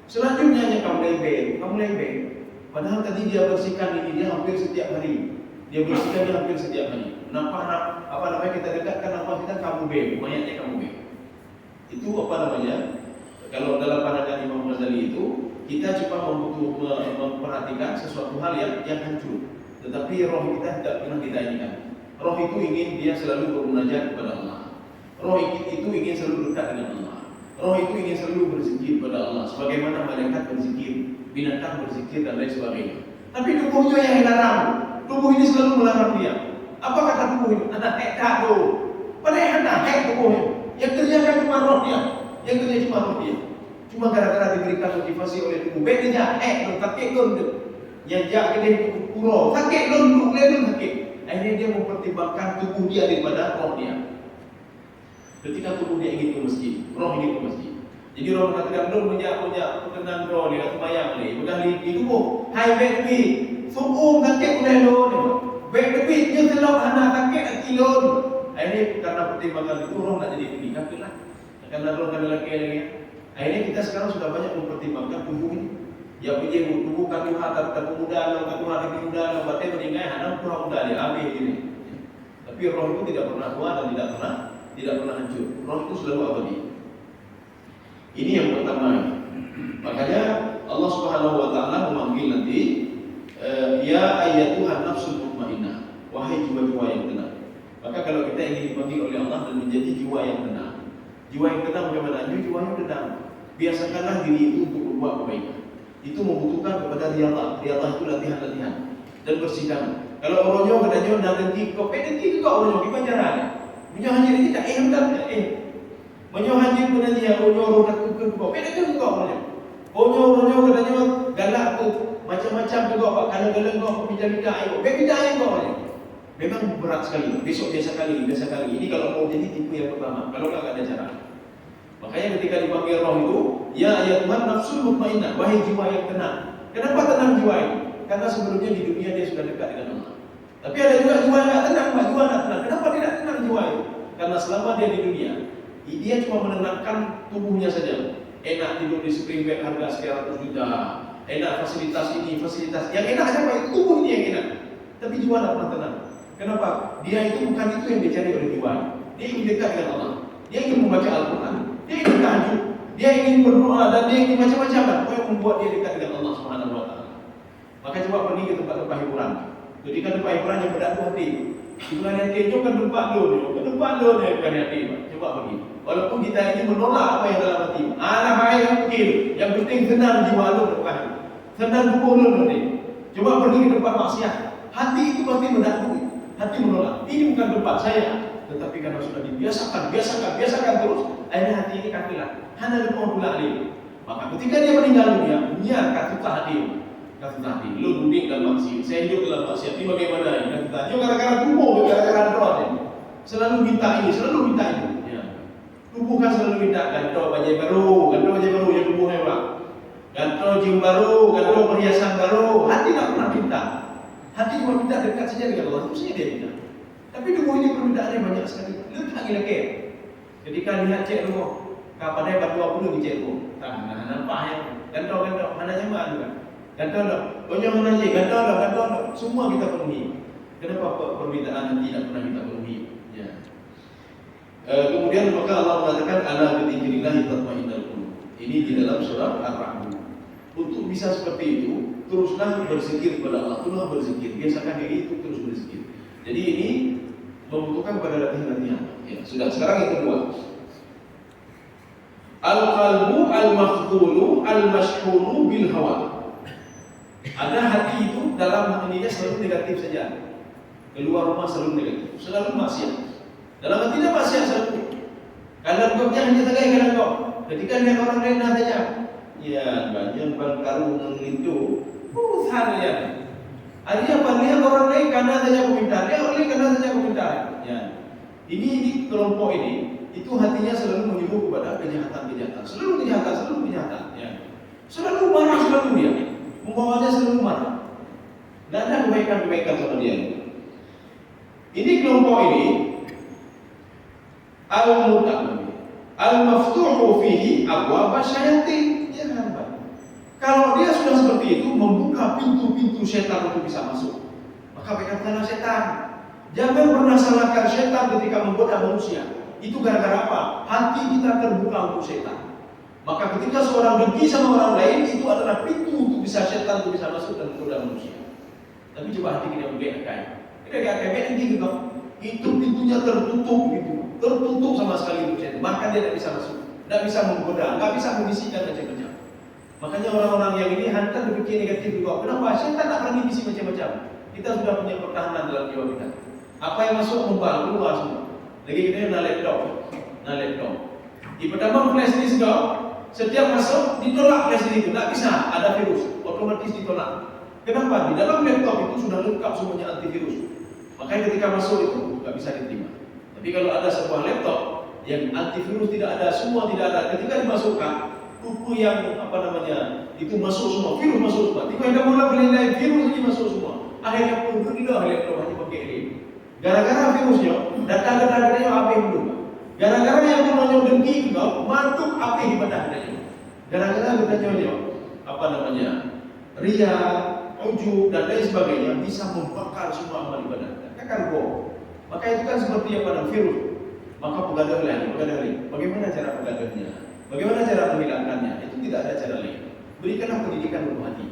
Selanjutnya kamu lebih. Padahal tadi dia bersihkan ini dia hampir setiap hari. Dia bersihkan dia hampir setiap hari. Namanya kita dekatkan apa kita kamu mayatnya kamu. Itu apa namanya? Kalau dalam pandangan Imam Ghazali itu kita cuma memperhatikan sesuatu hal yang hancur. Tetapi roh kita tidak pernah kita inginkan. Roh itu ingin dia selalu bermunajat kepada Allah. Roh itu ingin selalu dekat dengan Allah. Roh itu ingin selalu berzikir kepada Allah. Sebagaimana malaikat berzikir, binatang berzikir dan lain sebagainya. Tapi tubuhnya yang dilarang. Tubuh ini selalu melarang dia. Apa kata tubuh ini? Anak kado. Padahal anak tubuhnya. Yang kerjakan cuma roh dia. Yang kerja cuma roh dia. Cuma gara-gara diberikan motivasi oleh tubuh. Bedanya takik don. Yang jak dia pura. Takik don, takik. Akhirnya dia mempertimbangkan tubuh dia daripada roh dia. Ketika tubuh dia ingin ke masjid, roh ingin ke masjid. Jadi roh mengatakan, "Dong punya perkenan roh ni, semayang ni. Bukan di tubuh. Hai baby, suum takik boleh lo ni. Baby, dia selok anak takik nak kilo." Akhirnya karena pertimbangan itu roh nak jadi tinggi, kafirlah. Karena roh kan lelaki lagi. Akhirnya kita sekarang sudah banyak mempertimbangkan tubuh ini. Ya punya tubuh kami hatar kami muda, kami muda, batin meninggal, anak kurang muda dia habis ini. Tapi roh itu tidak pernah tua dan tidak pernah hancur. Roh itu selalu abadi. Ini yang pertama. Makanya Allah Subhanahu wa taala memanggil nanti ya ayyatuhan nafsul mutmainnah, wahai jiwa-jiwa yang tenang. Maka kalau kita ingin dipanggil oleh Allah dan menjadi jiwa yang tenang. Jiwa yang tenang bagaimana? Jiwa yang tenang. Biasakanlah diri itu untuk berbuat kebaikan. Itu membutuhkan kepada riyadhah. Riyadhah itu latihan-latihan dan bersihkan. Kalau orangnya katanya dah ganti kau, ganti juga orangnya gimana caranya? Punya haji ini tak hendak Punya haji pun dia orang nak tukar kau. Beda kan kau orangnya. Orangnya katanya galak tu macam-macam juga pak kalau kau bincang-bincang ayo. Beda kau orangnya. Memang berat sekali. Besok biasa kali. Ini kalau mau jadi tipu yang pertama. Kalau tak ada cara. Makanya ketika dipanggil roh itu, ya Tuhan nafsul mutmainnah, wahai jiwa yang tenang. Kenapa tenang jiwa ini? Karena sebelumnya di dunia dia sudah dekat dengan Allah. Tapi ada juga jiwa yang tak tenang, jiwa tak tenang. Kenapa tidak tenang jiwa itu? Karena selama dia di dunia, Dia cuma menenangkan tubuhnya saja. Enak tidur di spring bed harga sekian ratus juta, enak fasilitas ini, fasilitas yang enak aja, Pak. Tubuh ini yang enak. Tapi jiwa tidak pernah tenang. Kenapa? Dia itu bukan itu yang dicari oleh jiwa. Dia ingin dekat dengan Allah. Dia ingin membaca Al-Quran. Dia ingin tahajud. Dia ingin berdoa dan dia ingin macam-macam. Apa yang membuat dia dekat dengan Allah Subhanahu Wa Taala? Maka coba pergi ke tempat-tempat hiburan. Ketika tempat hiburan yang berdatu hati, hiburan yang kejo kan tempat lo, ke tempat lo yang bukan hati. Coba pergi. Walaupun kita ini menolak apa yang dalam hati. Alah hai yang penting. Yang penting senang jiwa lo depan. Senang tubuh lo penting. Coba pergi ke tempat maksiat. Hati itu pasti mendatu. Hati menolak. Ini bukan tempat saya. Tetapi karena sudah biasakan terus, akhirnya hati ini kafilah. Hana lupa lagi. Maka ketika dia meninggal dunia, akan susah hati. Kata lu duduk dalam maksiat, saya hidup dalam maksiat, ini bagaimana ini? Kata dia gara-gara tubuh, gara-gara doa dia. Selalu minta ini. Ya. Tubuh kan selalu minta ganto baju baru yang tubuh hebat. Ganto jam baru, ganto perhiasan baru. Hati tak pernah minta. Hati cuma minta dekat saja dengan Allah, itu saja dia minta. Tapi tubuh ini permintaannya banyak sekali. Lu tak lagi. Ketika lihat cek lu, kapan dia berdua puluh di cek lu, tak nampak yang ganto, mana nyaman juga. Ganto, mana je, ganto, semua kita penuhi. Kenapa permintaan hati tidak pernah kita penuhi? Ya. Kemudian maka Allah mengatakan ala bidzikrillah tatma'innul qulub. Ini di dalam surah Ar-Rahman. Untuk bisa seperti itu, teruslah berzikir kepada Allah, teruslah berzikir. Biasakan diri itu terus berzikir. Jadi ini membutuhkan pada latihan-latihan. Ya, sudah. Sekarang yang kedua. Al-qalbu al-makhdhulu al-mashhunu bil hawa. Ada hati itu dalam hatinya selalu negatif saja. Keluar rumah selalu negatif, selalu maksiat. Dalam hatinya maksiat selalu. Kalau kau jangan jaga kalau kau. Ketika lihat orang lain saja, ya banyak berkarung itu, usaha ya. Artinya apa? Lihat orang lain karena saja komentar, dia orang lain karena saja komentar. Ya. Ini kelompok ini, itu hatinya selalu menyuruh kepada kejahatan, selalu kejahatan. Ya. Selalu marah selalu dia. Membawanya selalu marah. Tidak ada kebaikan sama dia. Ini kelompok ini al-maftuhu fihi abwab asyayatin. Ya kan? Kalau dia sudah seperti itu membuka pintu-pintu setan untuk bisa masuk, maka berkatalah setan. Jangan pernah salahkan setan ketika menggoda manusia. Itu gara-gara apa? Hati kita terbuka untuk setan. Maka ketika seorang dengki sama orang lain, itu adalah pintu untuk bisa setan untuk bisa masuk dan menggoda manusia. Tapi coba hati kita membedakan. Kita kayak gitu, itu pintunya tertutup gitu, tertutup sama sekali untuk setan. Bahkan dia tidak bisa masuk, tidak bisa menggoda, tidak bisa membisikkan macam-macam. Makanya orang-orang yang ini hantar berpikir negatif juga. Kenapa? Setan tak pernah bisik macam-macam. Kita sudah punya pertahanan dalam jiwa kita. Apa yang masuk membalas keluar semua. Lagi kita nak laptop. Di pertama flash disk kau. Setiap masuk ditolak flash disk itu, tidak bisa, ada virus, otomatis ditolak. Kenapa? Di dalam laptop itu sudah lengkap semuanya antivirus. Makanya ketika masuk itu tidak bisa diterima. Tapi kalau ada sebuah laptop yang antivirus tidak ada, semua tidak ada, ketika dimasukkan, buku yang itu masuk semua, virus masuk semua. Tiba-tiba mula penilaian virus ini masuk semua. Akhirnya pun tidak laptop hanya pakai ini. Gara-gara virusnya, data-datanya apa yang belum? Gara-gara yang namanya dengki kau mantuk api di badannya. Gara-gara katanya ria, ujub dan lain sebagainya bisa membakar semua amal ibadah. Kan bohong. Maka itu kan seperti virus. Maka pegadaian lain. Bagaimana cara pegadaiannya? Bagaimana cara menghilangkannya? Itu tidak ada cara lain. Berikanlah pendidikan penuh hati.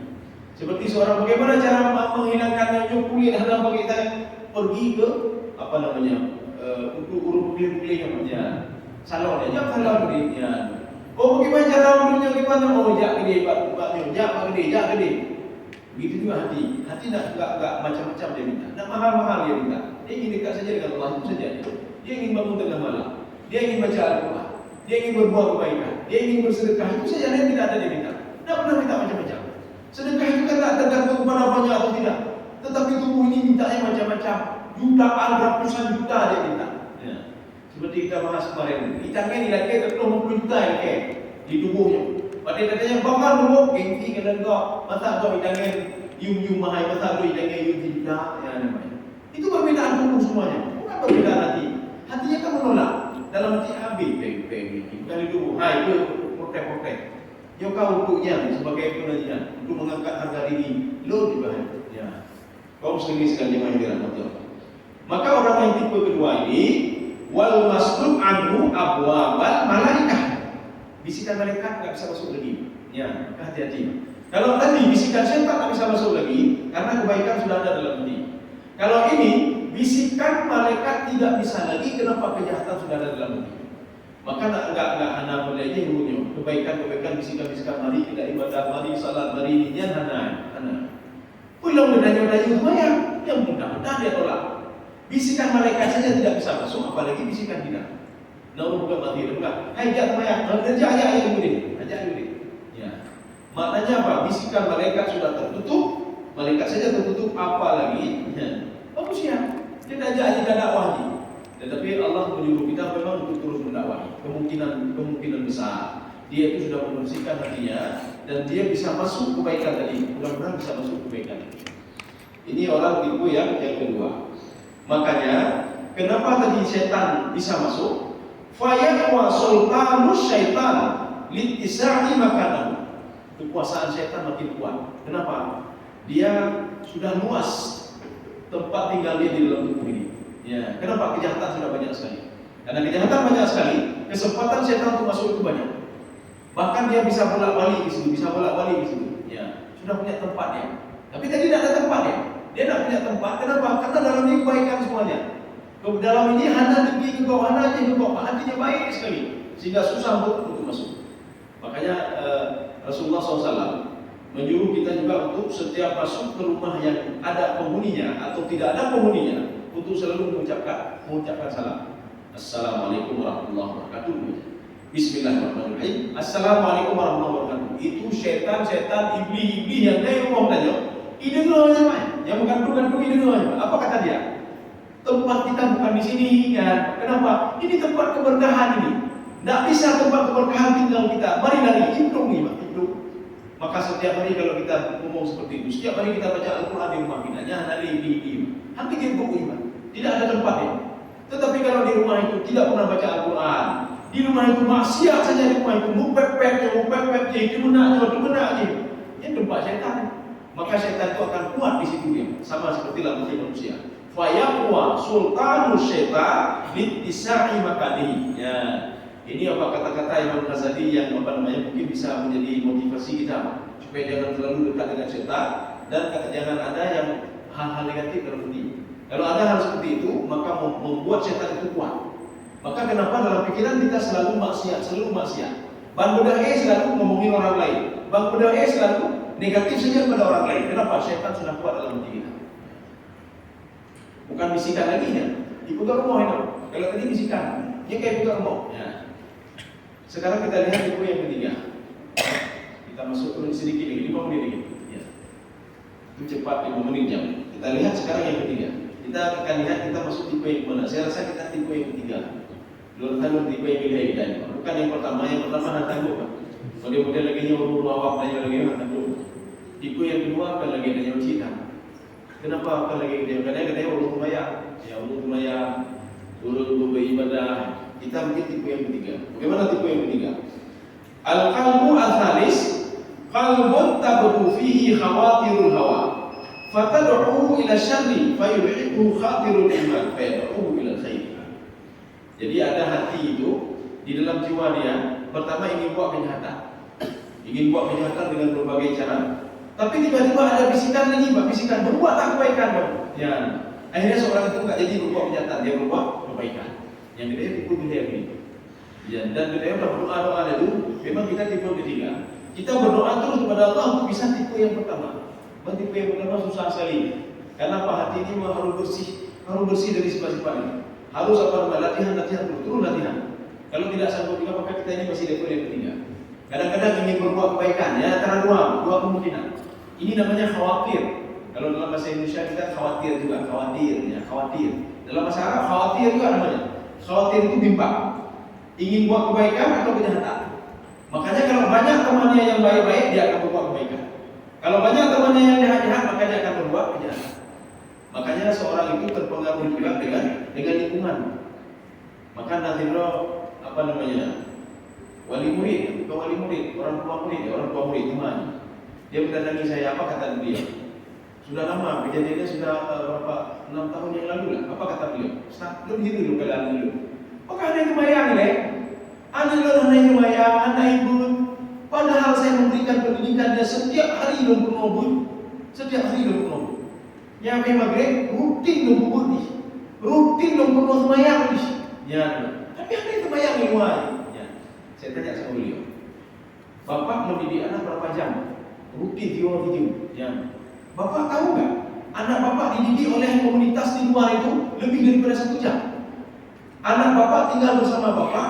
Seperti seorang bagaimana cara menghilangkannya? Kulit dalam bagi kita pergi ke untuk urut kulit-kulitnya salon dia, jangan salon dia. Oh bagaimana cara urutnya gimana? Oh jak gede. Begitu juga hati enggak macam-macam dia minta, enggak mahal-mahal dia minta. Dia ingin dekat saja dengan Allah itu saja. Dia ingin bangun tengah malam, dia ingin baca Al-Quran, dia ingin berbuat kebaikan, dia ingin bersedekah, itu saja yang tidak ada dia minta. Tidak pernah minta macam-macam. Sedekah itu kan tak tergantung pada banyak atau tidak. Tetapi tubuh ini mintanya macam-macam. Jutaan, ratusan juta dia minta. Ya. Seperti kita bahas kemarin, itangnya nilai 20 juta yang di tubuhnya. Pada katanya bakal dulu, gengsi kena kau. Masa kau itangnya yum mahal, masa kau itangnya yum juta, ya namanya. Itu perbedaan tubuh semuanya. Bukan perbedaan hati. Hatinya kan menolak. Dalam hati habis peng bukan itu. Hai itu protek. Yo kau untuknya sebagai pengajian untuk mengangkat harga diri lo juga. Ya. Kau muslimin sekalian yang dirahmati Allah. Maka orang yang tipe kedua ini wal masduk anhu abwabal malaikah. Bisikan malaikat enggak bisa masuk lagi. Ya, hati-hati. Kalau tadi bisikan setan enggak bisa masuk lagi karena kebaikan sudah ada dalam hati. Kalau ini bisikan malaikat tidak bisa lagi, kenapa? Kejahatan sudah ada dalam hati. Maka enggak hana belajar ilmunya. Kebaikan bisikan mari kita ibadah, mari salat, mari nyanyi hana. Belum menanya-nanya lumayan, yang mudah-mudahan dia tolak. Bisikan malaikat saja tidak bisa masuk, apalagi bisikan kita. Namun bukan mati, bukan. Hai jangan lumayan, ajak ini. Ya. Maknanya apa? Bisikan malaikat sudah tertutup, malaikat saja tertutup, apalagi manusia. Kita ajak dakwah. Tetapi Allah menyuruh kita memang untuk terus mendakwahi. Kemungkinan besar dia itu sudah membersihkan hatinya dan dia bisa masuk kebaikan tadi. Mudah-mudahan bisa masuk kebaikan. Ini orang tipe yang kedua. Makanya kenapa tadi setan bisa masuk? Fayaqwa sultanus syaitan litisai makanan. Kekuasaan setan makin kuat. Kenapa? Dia sudah luas tempat tinggal dia di dalam tubuh ini. Ya, kenapa? Kejahatan sudah banyak sekali. Karena kejahatan banyak sekali, kesempatan setan untuk masuk itu banyak. Bahkan dia bisa bolak-balik di situ, Ya, sudah punya tempatnya. Tapi tadi tidak ada tempatnya. Dia tidak punya tempat. Kenapa? Karena dalam ini kebaikan semuanya. Dalam ini hana lebih ke bawah, hatinya baik sekali, sehingga susah untuk masuk. Makanya Rasulullah SAW menyuruh kita juga untuk setiap masuk ke rumah yang ada penghuninya atau tidak ada penghuninya, untuk selalu mengucapkan salam. Assalamualaikum warahmatullahi wabarakatuh. Bismillahirrahmanirrahim. Assalamualaikum warahmatullahi wabarakatuh. Itu setan-setan iblis yang dari rumah tanya, ide doanya, yang mengandung ide doanya. Apa kata dia? Tempat kita bukan di sini kan? Kenapa? Ini tempat keberkahan ini. Tidak bisa tempat keberkahan tinggal kita. Mari lari hidup. Maka setiap hari kalau kita ngomong seperti itu, setiap hari kita baca Al-Quran di rumah kita, hampir hidup iman. Tidak ada tempatnya. Tetapi kalau di rumah itu tidak pernah baca Al-Quran, di rumah itu maksiat saja, di rumah itu mupepet, itu menaknya. Ini tempat setan. Maka setan itu akan kuat di situ dia, sama seperti manusia. Fayaqwa sultanus syaitan litisai makanihi. Ya, ini apa kata-kata Imam Ghazali yang mungkin bisa menjadi motivasi kita supaya jangan terlalu dekat dengan setan dan jangan ada yang hal-hal negatif dalam hati. Kalau ada hal seperti itu, maka membuat setan itu kuat. Maka kenapa dalam pikiran kita selalu maksiat. Bang Budaya selalu ngomongin orang lain. Bang Budaya selalu negatif saja pada orang lain. Kenapa? Setan sudah kuat dalam hati kita. Bukan bisikan lagi ya. Diputar rumah itu. Kalau tadi bisikan, dia kayak putar rumah. Ya. Sekarang kita lihat buku yang ketiga. Kita masuk turun sedikit lagi, 5 menit lagi. Ya. Itu cepat 5 menit jam. Kita lihat sekarang yang ketiga. Kita akan lihat kita masuk tipe yang mana. Saya rasa kita tipe yang ketiga. Belum tahu tipe yang ketiga kita ini. Bukan yang pertama nak tangguh. Model-model lagi nyuruh awak tanya lagi nak tangguh. Tipe yang kedua akan lagi tanya cerita. Kenapa akan lagi dia? Kadang-kadang urut kumayang. Ya urut kumayang, urut beribadah. Kita mungkin tipe yang ketiga. Bagaimana tipe yang ketiga? Al-qalbu al-thalis qalbun tabdu fihi khawatirul hawa fatad'u ila syarri fayulhiqu khatirul iman fayad'u ila khair. Jadi ada hati itu di dalam jiwa dia, pertama ingin buat kejahatan dengan berbagai cara. Tapi tiba-tiba ada bisikan lagi, bisikan berbuat tak kebaikan dong. Ya, akhirnya seorang itu enggak jadi berbuat kejahatan, dia berbuat kebaikan. Yang kedua tipe dia ini. Ya, dan kita berdoa dulu. Memang kita tipe ketiga. Kita berdoa terus kepada Allah untuk bisa tipe yang pertama. Tipe yang pertama susah sekali. Karena hati ini harus bersih dari sifat-sifat ini. Harus latihan terus latihan. Kalau tidak sanggup juga maka kita ini masih level yang ketiga. Kadang-kadang ingin berbuat kebaikan, ya antara dua kemungkinan. Ini namanya khawatir. Kalau dalam bahasa Indonesia kita khawatir. Dalam bahasa Arab khawatir juga namanya. Khawatir itu bimbang. Ingin buat kebaikan atau kejahatan. Makanya kalau banyak temannya yang baik-baik, dia akan berbuat kebaikan. Kalau banyak temannya yang jahat-jahat, maka dia akan berbuat kejahatan. Makanya seorang itu terpengaruh juga dengan lingkungan. Maka naziro apa namanya? Wali murid, bukan wali murid, orang tua murid, orang tua murid teman. Dia mendatangi saya, apa kata dia? Sudah lama, kejadiannya sudah berapa 6 tahun yang lalu lah. Apa kata beliau? Ustaz, belum gitu dulu keadaan dulu. Apakah ada yang kebayang leh? Ada yang kebayang, ada ibu. Padahal saya memberikan pendidikannya setiap hari dong penobut, setiap hari dong penobut. Nyampe maghrib, rutin dong bubur nih, rutin dong penuh semayang nih. Ya, tapi ada yang kebayang nih wah. Ya, saya tanya sama beliau, Bapak mendidik anak berapa jam? Rutin video. Ya. Bapak tahu nggak? Anak Bapak dididik oleh komunitas di luar itu lebih daripada 1 jam. Anak Bapak tinggal bersama Bapak,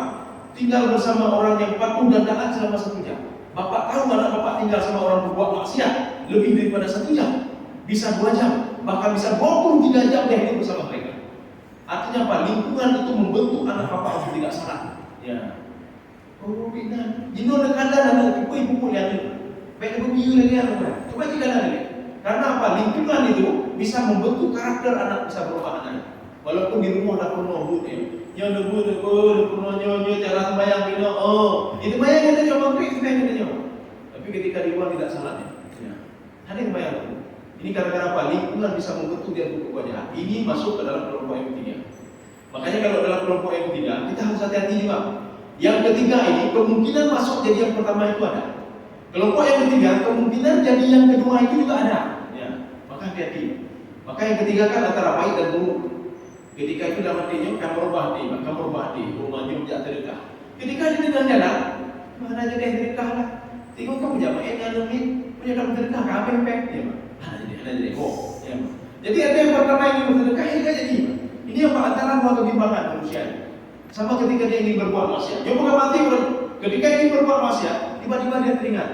tinggal bersama orang yang patuh dan taat selama 1 jam. Bapak tahu anak Bapak tinggal sama orang berbuat maksiat lebih daripada 1 jam, bisa 2 jam, bahkan bisa 23 jam dia hidup bersama mereka. Artinya apa? Lingkungan itu membentuk anak Bapak untuk tidak salah. Ya. Oh, bina. Jino dekada dan ibu yang itu. Baik ibu lagi apa? Coba tidak ada. Karena apa? Lingkungan itu bisa membentuk karakter anak, bisa berubah anak. Walaupun di rumah dah penuh budi, yang debu penuh nyonyo cara sembahyang bina. Oh, itu bayang kita coba kita kita coba. Tapi ketika di luar tidak salahnya. Ya. Ada yang bayang. Ini karena apa? Lingkungan bisa membentuk dia untuk berubah. Ini masuk ke dalam kelompok yang ketiga. Makanya kalau dalam kelompok yang ketiga kita harus hati-hati juga. Yang ketiga ini kemungkinan masuk jadi yang pertama itu ada. Kelompok yang ketiga kemungkinan jadi yang kedua itu juga ada. Ya, maka hati-hati. Maka yang ketiga kan antara baik dan buruk. Ketika itu dalam hatinya kamu rubah di rumahnya tidak terdekat. Ketika di tengah jalan, mana aja deh terdekat lah. Tengok kamu jamaah yang alami punya kamu terdekat, kamu pempek, ya mak. Ada jadi kok, ya mak. Jadi ada yang pertama ingin bersedekah, ini kan jadi. Ini yang antara dua kebimbangan manusia. Sama ketika dia ingin berbuat maksiat. Dia bukan mati pun. Ketika ingin berbuat maksiat, tiba-tiba dia teringat.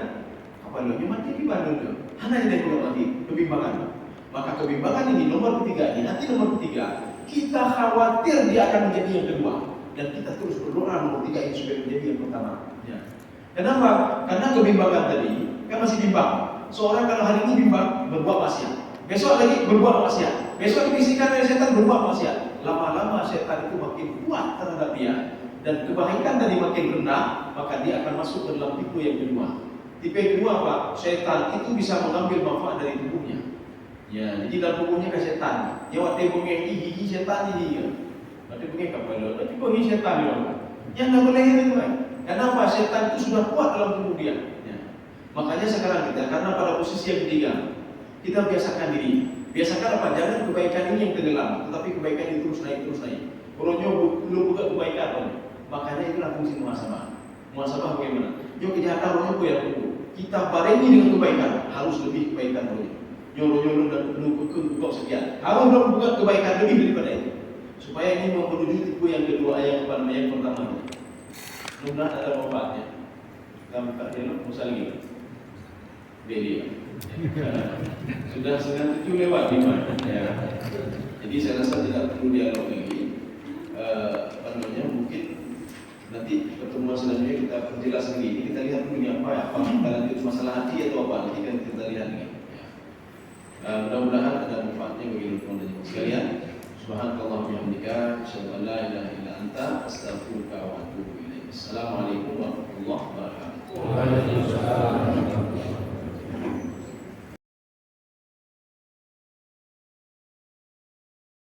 Apa lo? Dia mati di bandung dia. Hanya dia belum mati. Kebimbangan. Maka kebimbangan ini nomor ketiga ini. Nanti nomor ketiga, kita khawatir dia akan menjadi yang kedua. Dan kita terus berdoa nomor tiga ini supaya menjadi yang pertama. Ya. Kenapa? Karena kebimbangan tadi kan masih bimbang. Seorang kalau hari ini bimbang berbuat maksiat. Besok lagi berbuat maksiat. Besok dibisikkan oleh setan berbuat maksiat. Lama-lama setan itu makin kuat terhadap dia dan kebaikan tadi makin rendah, maka dia akan masuk ke dalam tipe yang kedua. Tipe yang kedua apa? Setan itu bisa mengambil manfaat dari tubuhnya. Ya, jadi dalam tubuhnya ke setan. Ya waktu pengen gigi setan ini ya. Waktu pengen kapal, tapi pengen setan dia. Yang tak boleh itu kan. Kenapa? Setan itu sudah kuat dalam tubuh dia. Ya. Makanya sekarang kita karena pada posisi yang ketiga, kita biasakan diri. Biasakan apa? Jangan kebaikan ini yang tenggelam, tetapi kebaikan itu terus naik. Kalau belum buka kebaikan, makanya itulah fungsi muhasabah. Muhasabah bagaimana? Yo kejahatan rohnya yang dulu. Kita barengi dengan kebaikan, harus lebih kebaikan rohnya. Nyolo dan untuk sekian. Harus buka kebaikan lebih daripada itu. Supaya ini menuju tipe yang kedua, yang pertama. Mudah ada manfaatnya. Kamu tak dia musal lagi. Beli. Sudah 9:07 lewat 5 ya. Jadi saya rasa tidak perlu dialog lagi. Mungkin nanti pertemuan selanjutnya kita perjelas lagi. Ini kita lihat dulu apa kita lanjut masalah hati atau apa nanti kan kita lihat lagi. Mudah-mudahan ada manfaatnya bagi teman-teman dan sekalian. Subhanallah wa bihamdika, asyhadu an la ilaha illa anta, astaghfiruka wa atubu ilaik. Assalamualaikum warahmatullahi wabarakatuh.